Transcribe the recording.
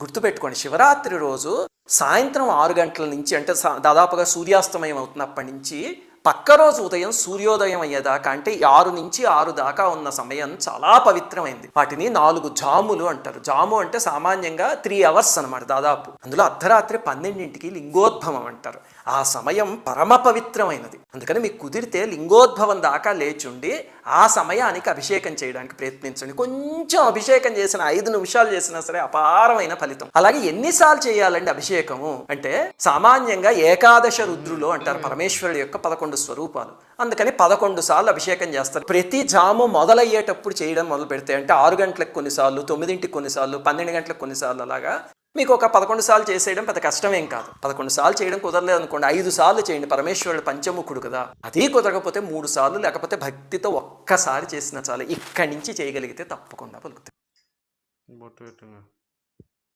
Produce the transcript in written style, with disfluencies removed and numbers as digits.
గుర్తుపెట్టుకోండి, శివరాత్రి రోజు సాయంత్రం 6 గంటల నుంచి అంటే దాదాపుగా సూర్యాస్తమయం అవుతున్నప్పటి నుంచి పక్క రోజు ఉదయం సూర్యోదయం అయ్యేదాకా అంటే 6 నుంచి 6 దాకా ఉన్న సమయం చాలా పవిత్రమైంది. వాటిని 4 జాములు అంటారు. జాము అంటే సామాన్యంగా 3 అవర్స్ అనమాట దాదాపు. అందులో అర్ధరాత్రి 12ంటికి లింగోద్భవం అంటారు. ఆ సమయం పరమ పవిత్రమైనది. అందుకని మీకు కుదిరితే లింగోద్భవం దాకా లేచుండి ఆ సమయానికి అభిషేకం చేయడానికి ప్రయత్నించండి. కొంచెం అభిషేకం చేసిన 5 నిమిషాలు చేసినా సరే అపారమైన ఫలితం. అలాగే ఎన్నిసార్లు చేయాలండి అభిషేకము అంటే సామాన్యంగా ఏకాదశ రుద్రులు అంటారు పరమేశ్వరుడు యొక్క 11 స్వరూపాలు. అందుకని 11 సార్లు అభిషేకం చేస్తారు. ప్రతి జాము మొదలయ్యేటప్పుడు చేయడం మొదలు పెడితే అంటే 6 గంటలకు కొన్నిసార్లు, 9ంటికి కొన్నిసార్లు, 12 గంటలకు కొన్నిసార్లు అలాగా మీకు ఒక 11 సార్లు చేసేయడం పెద్ద కష్టమేం కాదు. 11 సార్లు చేయడం కుదరలేదు అనుకోండి, 5 సార్లు చేయండి. పరమేశ్వరుడు పంచముఖుడు కదా. అది కుదరకపోతే 3 సార్లు లేకపోతే భక్తితో ఒక్కసారి చేసినా చాలు. ఇక్కడి నుంచి చేయగలిగితే తప్పకుండా పలుకుతాయి.